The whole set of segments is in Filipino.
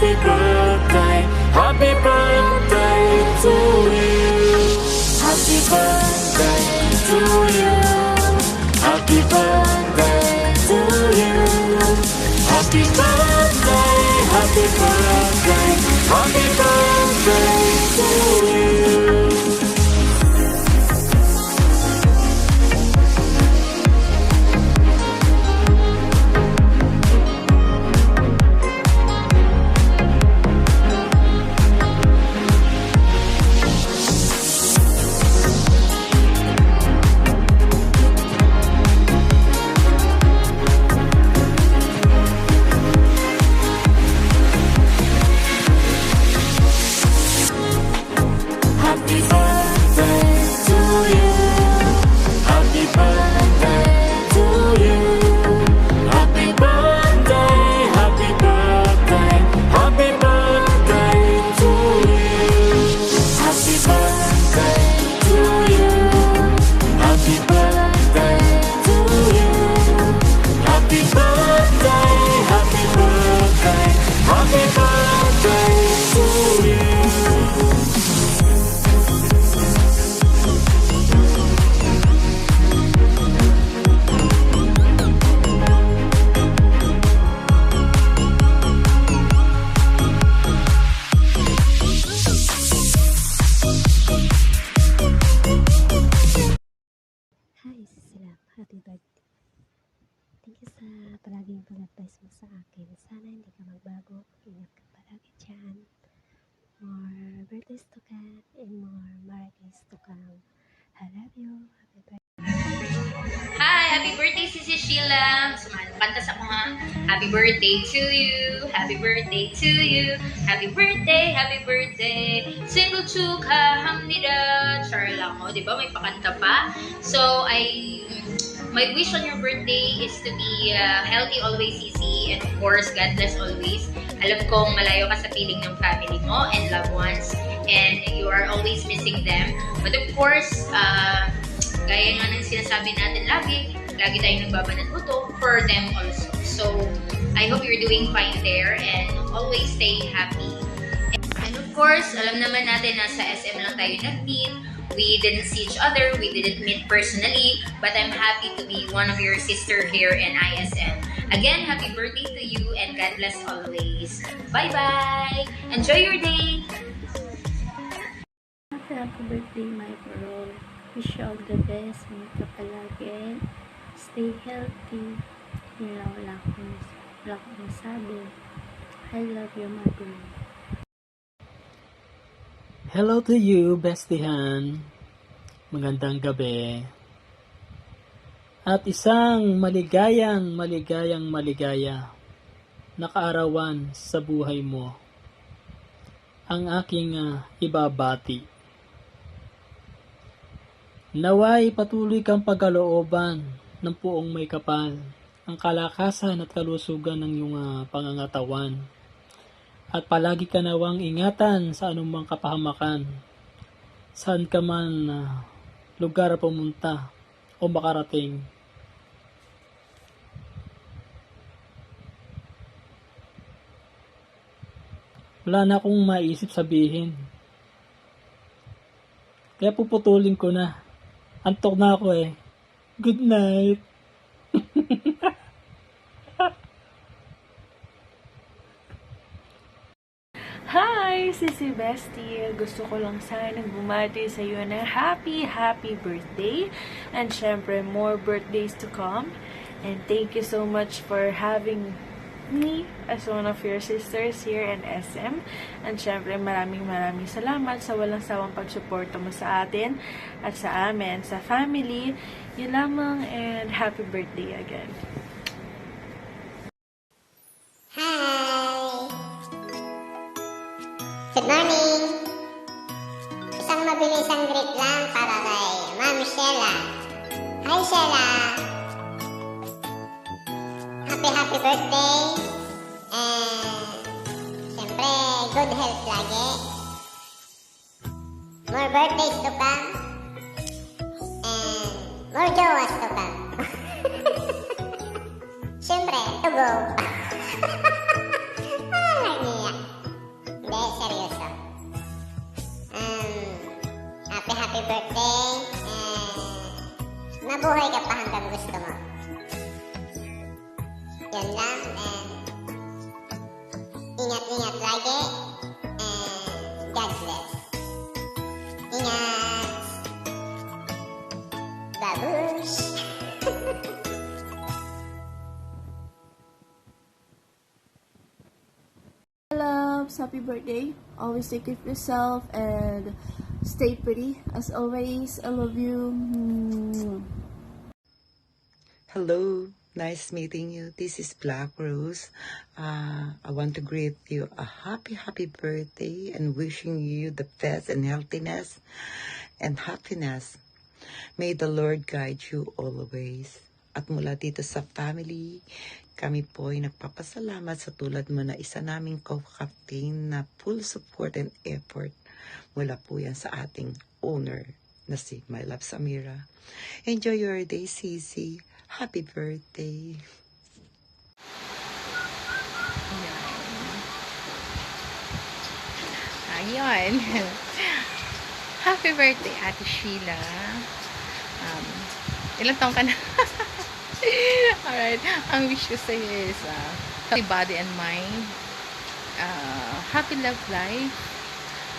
happy birthday, happy birthday to you. Happy birthday to you. Happy birthday to you. Happy birthday, happy birthday, happy birthday to you. Happy birthday to you. Happy birthday to you. Happy birthday, happy birthday, happy birthday to you. Happy birthday to you. Happy birthday to you. Happy birthday, happy birthday, happy birthday to you. Hi, Cecilia. Happy birthday. Thank you sa palaging pag-advise mo sa akin. Sana hindi ka magbago. Ingat ka palagi dyan. More birthdays to come and more birthdays to come. I love you. Happy birthday. Hi! Happy birthday, Sisi Sheila! Kanta sa ko ha. Happy birthday to you! Happy birthday to you! Happy birthday! Happy birthday! Single chuka hamnida! Char lang ho, di ba? May pakanta pa. So, my wish on your birthday is to be healthy always, Sisi. And of course, God bless always. Alam kong malayo ka sa piling ng family mo and loved ones. And you are always missing them. But of course, gaya nga ng sinasabi natin lagi tayong nagbabanat buto for them also. So, I hope you're doing fine there and always stay happy. And of course, alam naman natin na sa SM lang tayo nag-meet. We didn't see each other, we didn't meet personally, but I'm happy to be one of your sister here in ISM. Again, happy birthday to you and God bless always. Bye-bye! Enjoy your day! Happy birthday, my bro. Wish you all the best. Ingat ka palagi. Stay healthy. Yun lang wala akong masabi. I love you, my bro. Hello to you, bestihan. Magandang gabi. At isang maligaya na kaarawan sa buhay mo ang aking ibabati. Naway patuloy kang pagkalooban ng puong may kapal, ang kalakasan at kalusugan ng iyong pangangatawan. At palagi ka nawang ingatan sa anumang kapahamakan, saan ka man lugar pumunta o makarating. Wala na akong maisip sabihin. Kaya puputulin ko na. Antok na ako eh. Good night. Hi, Sisi Bestie! Gusto ko lang sana bumati sa iyo ng happy birthday. And syempre, more birthdays to come. And thank you so much for having me as one of your sisters here in SM. And syempre, maraming salamat sa walang sawang pagsuporta mo sa atin at sa amin, sa family. Yun lamang and happy birthday again. Hi! Good morning! Isang mabilisang greet lang para kay Ma'am Sheila. Hi Sheila! Happy birthday! And siyempre, good health lagi. More birthdays to come. And more jowas to come. Siyempre, to go. Niya. Loves, happy birthday. Always take care of yourself and stay pretty. As always, I love you. Hello, nice meeting you. This is Black Rose. I want to greet you a happy birthday and wishing you the best and healthiness and happiness. May the Lord guide you always. At mula dito sa family, kami po ay nagpapasalamat sa tulad mo na isa naming co-captain na full support and effort. Mula po yan sa ating owner na si My Love Samira. Enjoy your day, Sisi. Happy birthday. Ayun. Happy birthday, Ate Sheila. Ilang taong ka na? Alright. Ang wish ko sa'yo is healthy body and mind. Happy love life.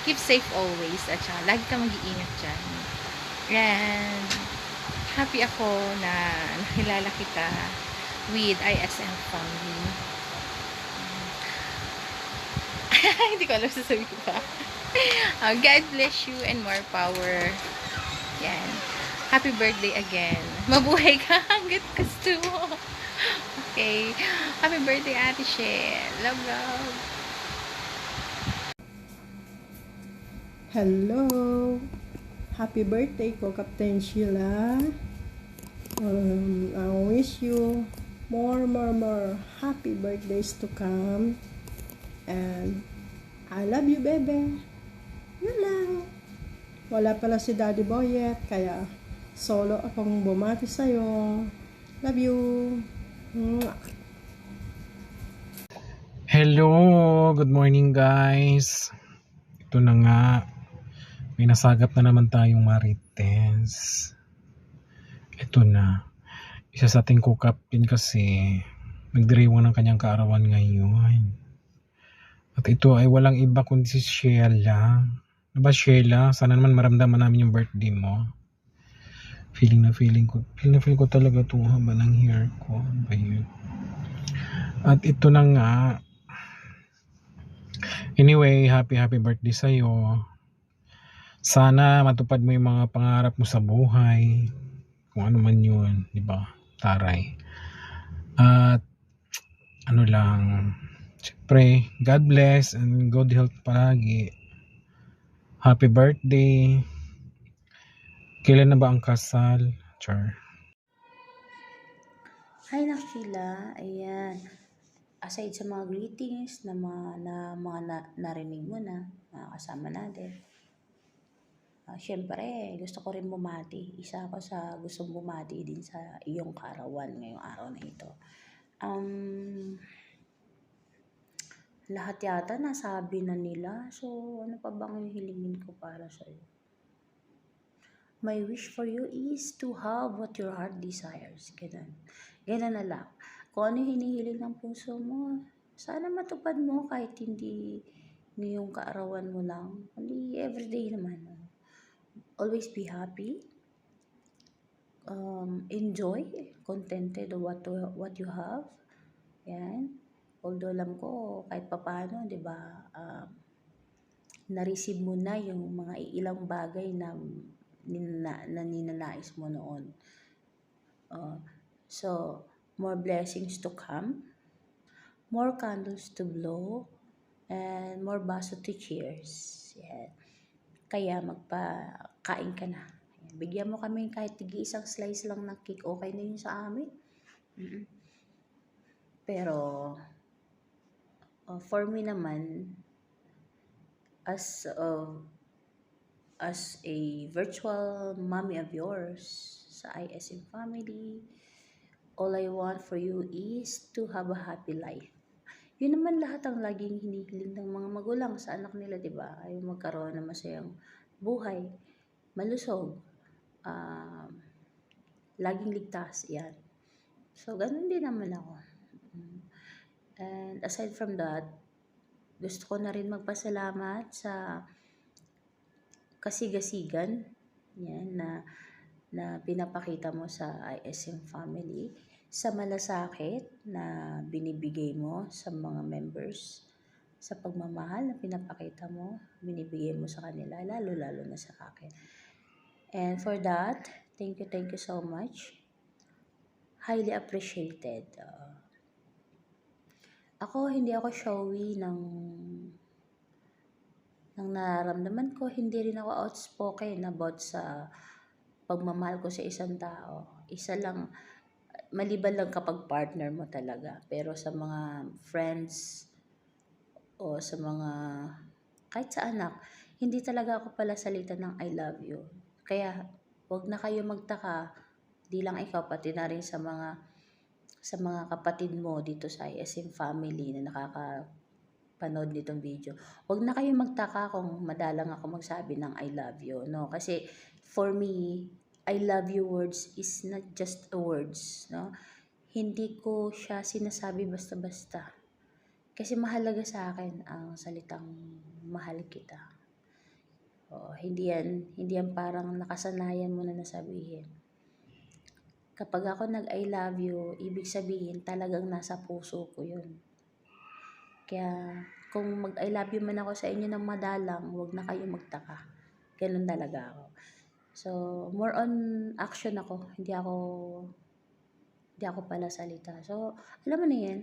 Keep safe always. At saka, lagi ka mag-iingat dyan. And happy ako na nakilala kita with ISM family. Hindi ko alam sasabihin ko pa. God bless you and more power. Yan. Happy birthday again. Mabuhay ka hanggat gusto mo. Okay. Happy birthday, Ate She. Love, love. Hello! Happy birthday ko, Captain Sheila. I wish you more happy birthdays to come. And I love you, bebe. Yun lang. Wala pala si Daddy Boyet, kaya solo akong bumati sa'yo. Love you. Mwah. Hello, good morning guys. Ito na nga, may nasagap na naman tayong Marites. Ito na, isa sa ating co-captain kasi nagdiriwang ng kanyang kaarawan ngayon. At ito ay walang iba kundi si Sheila. Diba Sheila, sana naman maramdaman namin yung birthday mo. Feeling ko talaga ito haba ng hair ko. Ba yun? At ito na nga, anyway, happy birthday sa'yo. Sana matupad mo yung mga pangarap mo sa buhay. Kung ano man yun, di ba? Taray. At ano lang, siyempre, God bless and good health palagi. Happy birthday. Kailan na ba ang kasal? Char. Hi na Sheila, ayan. Aside sa mga greetings na narinig mo na, mga kasama natin. Siyempre, gusto ko rin bumati. Isa ako sa gustong bumati din sa iyong kaarawan ngayong araw na ito. Lahat yata nasabi na nila. So, ano pa bang hilingin ko para sa'yo? My wish for you is to have what your heart desires. Ganun. Ganun na lang. Kung ano hinihiling ng puso mo, sana matupad mo kahit hindi ngayong kaarawan mo lang. Kundi everyday naman. Always be happy. Enjoy. Contented of what you have. Yan. Although alam ko, kahit papaano, di ba, na-receive mo na yung mga ilang bagay na ninanais mo noon. So, more blessings to come, more candles to blow, and more baso to cheers. Yeah. Kaya magpakain ka na. Bigyan mo kami kahit tig-isang slice lang ng cake, okay na yun sa amin. Pero, for me naman, as a virtual mommy of yours sa ISM family, all I want for you is to have a happy life. Yun naman lahat ang laging hinihiling ng mga magulang sa anak nila, di ba? Ay magkaroon ng masayang buhay, malusog, laging ligtas, yan. So, ganun din naman ako. And aside from that, gusto ko na rin magpasalamat sa kasigasigan yan, na pinapakita mo sa ISM family, sa malasakit na binibigay mo sa mga members, sa pagmamahal na pinapakita mo, binibigay mo sa kanila, lalo-lalo na sa akin. And for that, thank you so much. Highly appreciated. Ako, hindi ako showy ng nararamdaman ko. Hindi rin ako outspoken about sa pagmamahal ko sa isang tao. Isa lang, maliban lang kapag partner mo talaga. Pero sa mga friends o sa mga, kahit sa anak, hindi talaga ako pala salita ng I love you. Kaya, wag na kayo magtaka, di lang ikaw, pati na rin sa mga kapatid mo dito sa ISM family na nakakapanood nitong video. Wag na kayo magtaka kung madalang ako magsabi ng I love you, no? Kasi for me, I love you words is not just words, no? Hindi ko siya sinasabi basta-basta. Kasi mahalaga sa akin ang salitang mahal kita. Hindi yan parang nakasanayan mo na nasabihin. Kapag ako nag-I love you, ibig sabihin talagang nasa puso ko yun. Kaya kung mag-I love you man ako sa inyo ng madalang, huwag na kayo magtaka. Ganun talaga ako. So, more on action ako. Hindi ako pala salita. So, alam mo na yan.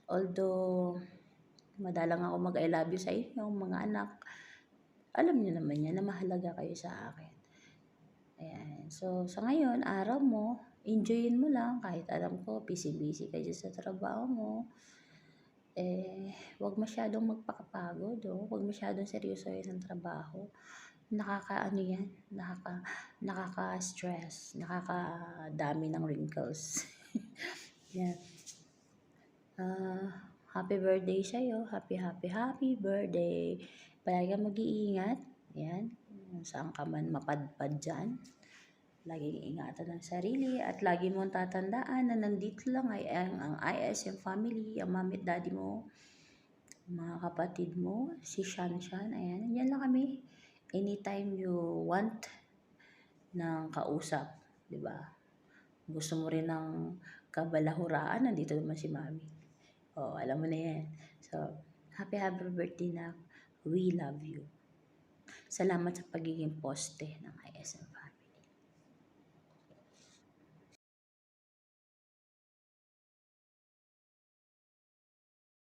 Although, madalang ako mag-I love you sa inyo, mga anak, alam niyo naman yan na mahalaga kayo sa akin. Ayan. So, sa ngayon, araw mo, enjoyin mo lang kahit alam ko, busy-busy ka dyan sa trabaho mo. Huwag masyadong magpakapagod, huwag masyadong seryosohin ang trabaho. Nakaka-stress, nakakadami ng wrinkles. Yan. Happy birthday sa'yo. Happy birthday. Palagi kang mag-iingat. Yan. Saan ka man mapadpad dyan. Laging ingatan ang sarili at lagi mong tatandaan na nandito lang ay ang ISM family, ang mami at daddy mo, mga kapatid mo, si Shanshan. Ayan. Yan lang kami. Anytime you want ng kausap. Diba? Gusto mo rin ng kabalahuraan, nandito naman si mami. Alam mo na yan. So, happy birthday na. We love you. Salamat sa pagiging poste ng ISM